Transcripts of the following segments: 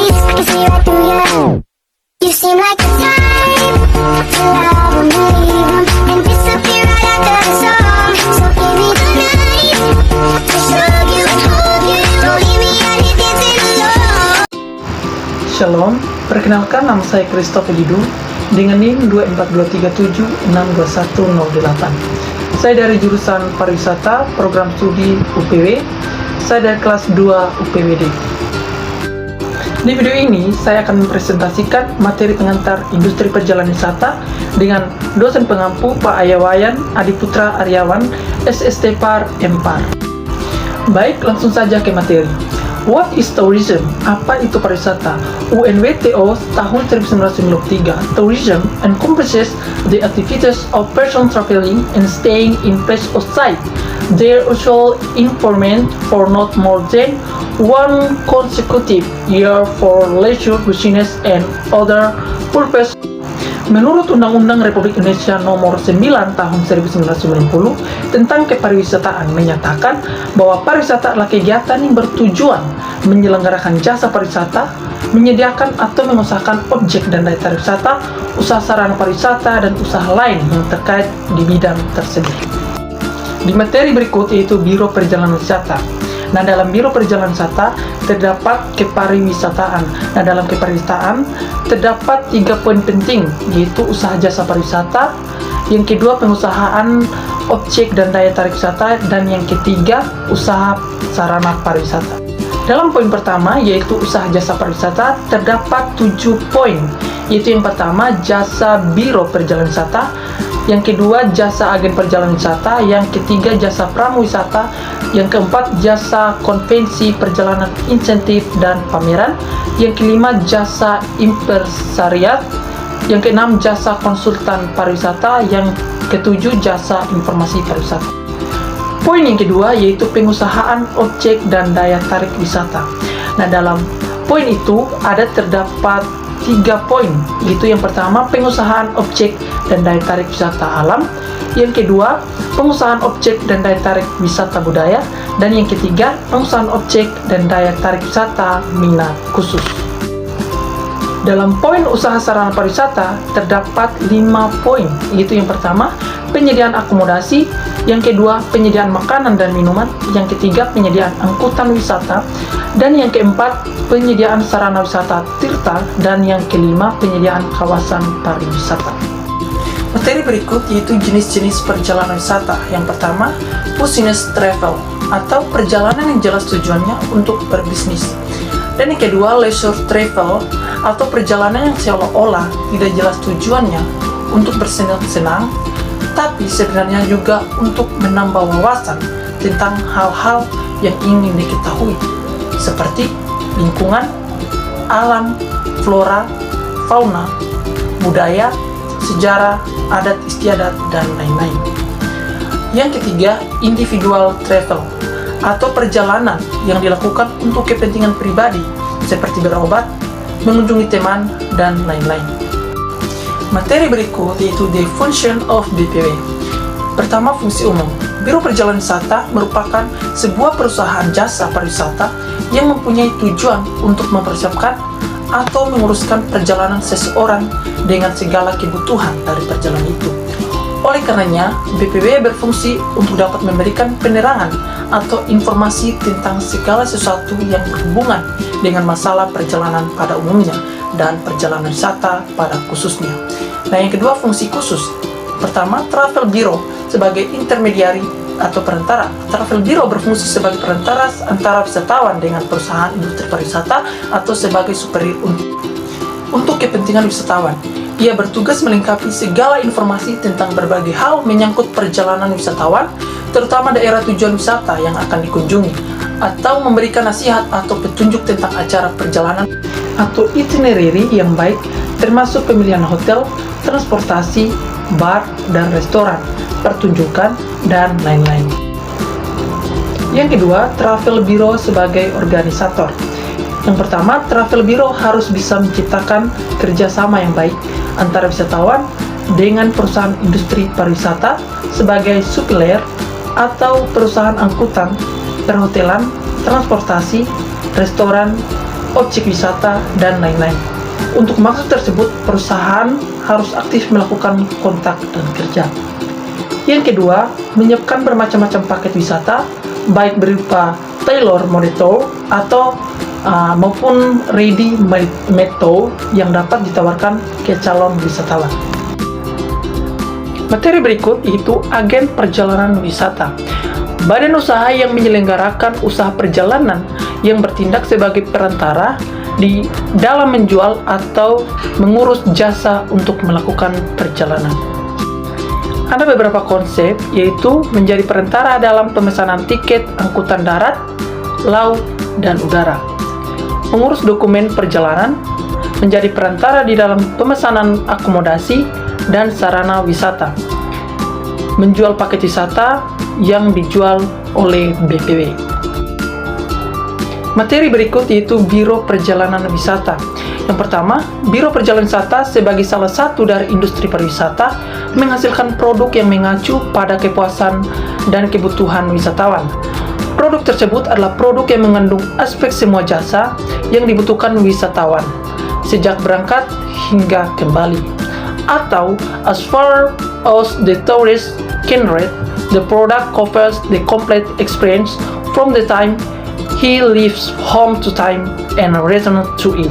night, I can see right through you. You seem like the type to love and leave and disappear right after the song. So give me the night to show you and hold you. Don't leave me out here dancing alone. Shalom, perkenalkan nama saya Christopher Didu dengan NIM 24237621108. Saya dari jurusan pariwisata, program studi UPW. Saya dari kelas 2 UPWD. Di video ini, saya akan mempresentasikan materi pengantar industri perjalanan wisata dengan dosen pengampu Pak Ayawayan Adiputra Aryawan, SST Par Empar. Baik, langsung saja ke materi. What is tourism? Apa itu pariwisata? UNWTO tahun 1993, tourism encompasses the activities of person traveling and staying in place outside their usual employment for not more than one consecutive year for leisure, business, and other purpose. Menurut Undang-Undang Republik Indonesia Nomor 9 Tahun 1990 tentang Kepariwisataan menyatakan bahwa pariwisata adalah kegiatan yang bertujuan menyelenggarakan jasa pariwisata, menyediakan atau mengusahakan objek dan daya tarik wisata, usaha sarana pariwisata, dan usaha lain yang terkait di bidang tersebut. Di materi berikut yaitu Biro Perjalanan Wisata. Nah, dalam Biro Perjalanan Wisata terdapat kepariwisataan. Nah, dalam kepariwisataan terdapat 3 poin penting, yaitu usaha jasa pariwisata, yang kedua pengusahaan objek dan daya tarik wisata, dan yang ketiga usaha sarana pariwisata. Dalam poin pertama, yaitu usaha jasa pariwisata, terdapat 7 poin, yaitu yang pertama jasa Biro Perjalanan Wisata, yang kedua jasa agen perjalanan wisata, yang ketiga jasa pramu wisata, yang keempat jasa konvensi perjalanan insentif dan pameran, yang kelima jasa impresariat, yang keenam jasa konsultan pariwisata, yang ketujuh jasa informasi pariwisata. Poin yang kedua yaitu pengusahaan objek dan daya tarik wisata. Nah, dalam poin itu terdapat 3 poin, yaitu yang pertama pengusahaan objek dan daya tarik wisata alam, yang kedua pengusahaan objek dan daya tarik wisata budaya, dan yang ketiga pengusahaan objek dan daya tarik wisata minat khusus. Dalam poin usaha sarana pariwisata terdapat 5 poin, yaitu yang pertama penyediaan akomodasi, yang kedua penyediaan makanan dan minuman, yang ketiga penyediaan angkutan wisata, dan yang keempat penyediaan sarana wisata tirta, dan yang kelima penyediaan kawasan pariwisata. Materi berikut yaitu jenis-jenis perjalanan wisata. Yang pertama, business travel atau perjalanan yang jelas tujuannya untuk berbisnis. Dan yang kedua, leisure travel atau perjalanan yang seolah-olah tidak jelas tujuannya untuk bersenang-senang, tapi sebenarnya juga untuk menambah wawasan tentang hal-hal yang ingin diketahui, seperti lingkungan, alam, flora, fauna, budaya, sejarah, adat istiadat, dan lain-lain. Yang ketiga, individual travel atau perjalanan yang dilakukan untuk kepentingan pribadi seperti berobat, mengunjungi teman, dan lain-lain. Materi berikut yaitu the function of BPW. Pertama, fungsi umum. Biro Perjalanan Wisata merupakan sebuah perusahaan jasa pariwisata yang mempunyai tujuan untuk mempersiapkan atau menguruskan perjalanan seseorang dengan segala kebutuhan dari perjalanan itu. Oleh karenanya, BPW berfungsi untuk dapat memberikan penerangan atau informasi tentang segala sesuatu yang berhubungan dengan masalah perjalanan pada umumnya dan perjalanan wisata pada khususnya. Nah, yang kedua, fungsi khusus. Pertama, travel bureau sebagai intermediari atau perantara. Travel bureau berfungsi sebagai perantara antara wisatawan dengan perusahaan industri pariwisata atau sebagai superior untuk kepentingan wisatawan. Ia bertugas melengkapi segala informasi tentang berbagai hal menyangkut perjalanan wisatawan, terutama daerah tujuan wisata yang akan dikunjungi, atau memberikan nasihat atau petunjuk tentang acara perjalanan atau itinerary yang baik, termasuk pemilihan hotel, transportasi, bar dan restoran, pertunjukan, dan lain-lain. Yang kedua, travel bureau sebagai organisator. Yang pertama, travel bureau harus bisa menciptakan kerjasama yang baik antara wisatawan dengan perusahaan industri pariwisata sebagai supplier atau perusahaan angkutan, perhotelan, transportasi, restoran, objek wisata, dan lain-lain. Untuk maksud tersebut, perusahaan harus aktif melakukan kontak dan kerja. Yang kedua, menyiapkan bermacam-macam paket wisata, baik berupa tailor-made tour atau maupun ready-made tour yang dapat ditawarkan ke calon wisatawan. Materi berikut yaitu agen perjalanan wisata. Badan usaha yang menyelenggarakan usaha perjalanan yang bertindak sebagai perantara di dalam menjual atau mengurus jasa untuk melakukan perjalanan. Ada beberapa konsep, yaitu menjadi perantara dalam pemesanan tiket angkutan darat, laut, dan udara, mengurus dokumen perjalanan, menjadi perantara di dalam pemesanan akomodasi dan sarana wisata, menjual paket wisata yang dijual oleh BPW. Materi berikut yaitu Biro Perjalanan Wisata. Yang pertama, Biro Perjalanan Wisata sebagai salah satu dari industri pariwisata menghasilkan produk yang mengacu pada kepuasan dan kebutuhan wisatawan. Produk tersebut adalah produk yang mengandung aspek semua jasa yang dibutuhkan wisatawan, sejak berangkat hingga kembali. Atau, as far as the tourist can read, the product covers the complete experience from the time he leaves home to time and returns to it.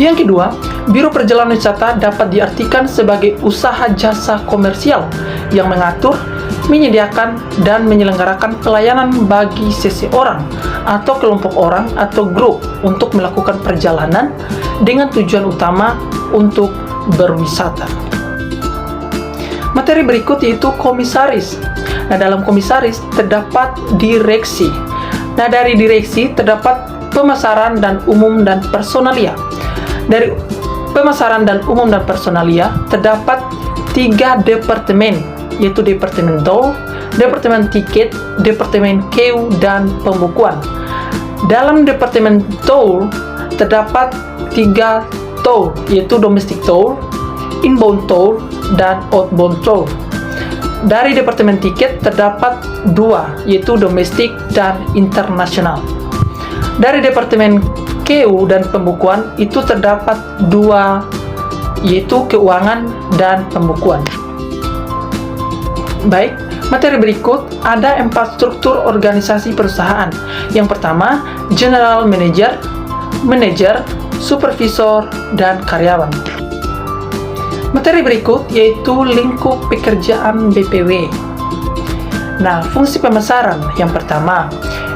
Yang kedua, Biro Perjalanan Wisata dapat diartikan sebagai usaha jasa komersial yang mengatur, menyediakan, dan menyelenggarakan pelayanan bagi seseorang atau kelompok orang atau grup untuk melakukan perjalanan dengan tujuan utama untuk berwisata. Materi berikut yaitu komisaris. Nah, dalam komisaris terdapat direksi. Nah, dari direksi terdapat pemasaran dan umum dan personalia. Dari pemasaran dan umum dan personalia terdapat 3 departemen, yaitu Departemen Tour, Departemen Tiket, Departemen Queue, dan Pembukuan. Dalam Departemen Tour terdapat 3 tour, yaitu Domestic Tour, Inbound Tour, dan Outbound Tour. Dari Departemen Tiket terdapat 2, yaitu Domestik dan Internasional. Dari Departemen Queue dan Pembukuan itu terdapat 2, yaitu Keuangan dan Pembukuan. Baik, materi berikut ada 4 struktur organisasi perusahaan. Yang pertama, General Manager, Manager, Supervisor, dan karyawan. Materi berikut yaitu lingkup pekerjaan BPW. Nah, fungsi pemasaran yang pertama,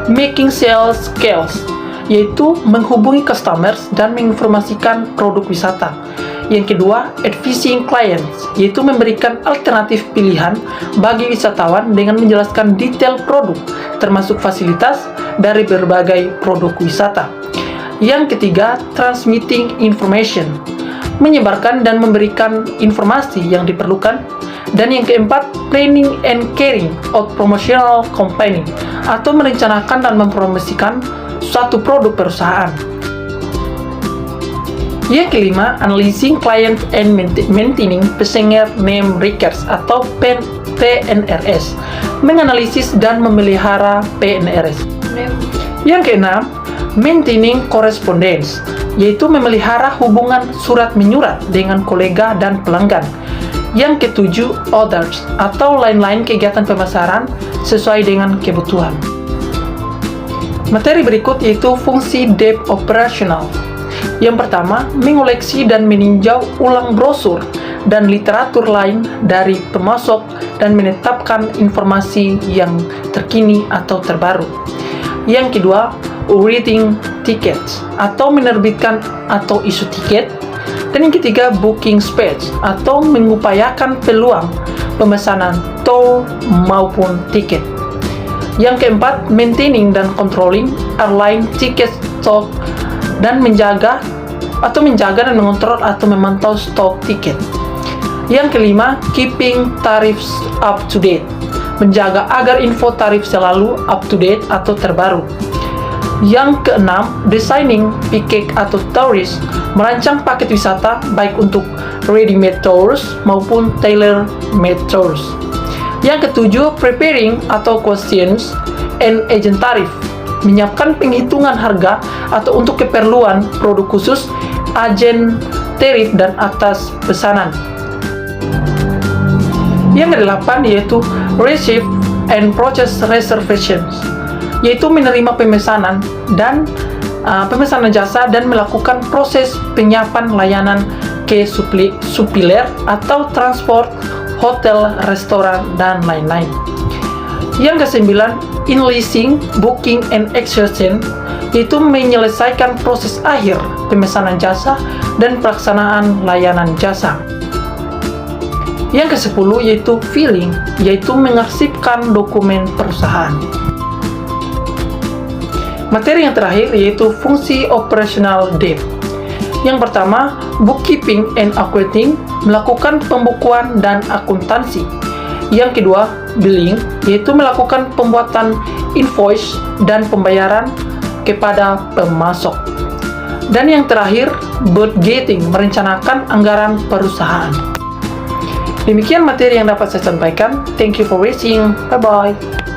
making sales calls, yaitu menghubungi customers dan menginformasikan produk wisata. Yang kedua, advising clients, yaitu memberikan alternatif pilihan bagi wisatawan dengan menjelaskan detail produk, termasuk fasilitas dari berbagai produk wisata. Yang ketiga, transmitting information, menyebarkan dan memberikan informasi yang diperlukan. Dan yang keempat, planning and carrying out promotional campaign, atau merencanakan dan mempromosikan suatu produk perusahaan. Yang kelima, analyzing client and maintaining passenger name records atau PNRS, menganalisis dan memelihara PNRS. Yang keenam, maintaining correspondence, yaitu memelihara hubungan surat menyurat dengan kolega dan pelanggan. Yang ketujuh, others, atau lain-lain kegiatan pemasaran sesuai dengan kebutuhan. Materi berikut yaitu fungsi debt operasional. Yang pertama, mengoleksi dan meninjau ulang brosur dan literatur lain dari pemasok dan menetapkan informasi yang terkini atau terbaru. Yang kedua, writing tickets, atau menerbitkan atau isu tiket. Dan yang ketiga, booking space, atau mengupayakan peluang pemesanan tour maupun tiket. Yang keempat, maintaining dan controlling airline ticket stock, dan menjaga dan mengontrol atau memantau stok tiket. Yang kelima, keeping tariffs up to date, menjaga agar info tarif selalu up to date atau terbaru. Yang keenam, designing package atau tours, merancang paket wisata baik untuk ready-made tours maupun tailor-made tours. Yang ketujuh, preparing atau questions and agent tariff, menyiapkan penghitungan harga atau untuk keperluan produk khusus, agen tarif dan atas pesanan. Yang ke-8 yaitu receive and process reservations, yaitu menerima pemesanan dan pemesanan jasa dan melakukan proses penyiapan layanan ke supplier atau transport, hotel, restoran, dan lain-lain. Yang ke-9, inleasing, booking, and execution, yaitu menyelesaikan proses akhir pemesanan jasa dan pelaksanaan layanan jasa. Yang ke-10 yaitu filing, yaitu mengarsipkan dokumen perusahaan. Materi yang terakhir yaitu fungsi operasional debt. Yang pertama, bookkeeping and accounting, melakukan pembukuan dan akuntansi. Yang kedua, billing, yaitu melakukan pembuatan invoice dan pembayaran kepada pemasok. Dan yang terakhir, budgeting, merencanakan anggaran perusahaan. Demikian materi yang dapat saya sampaikan. Thank you for watching. Bye-bye.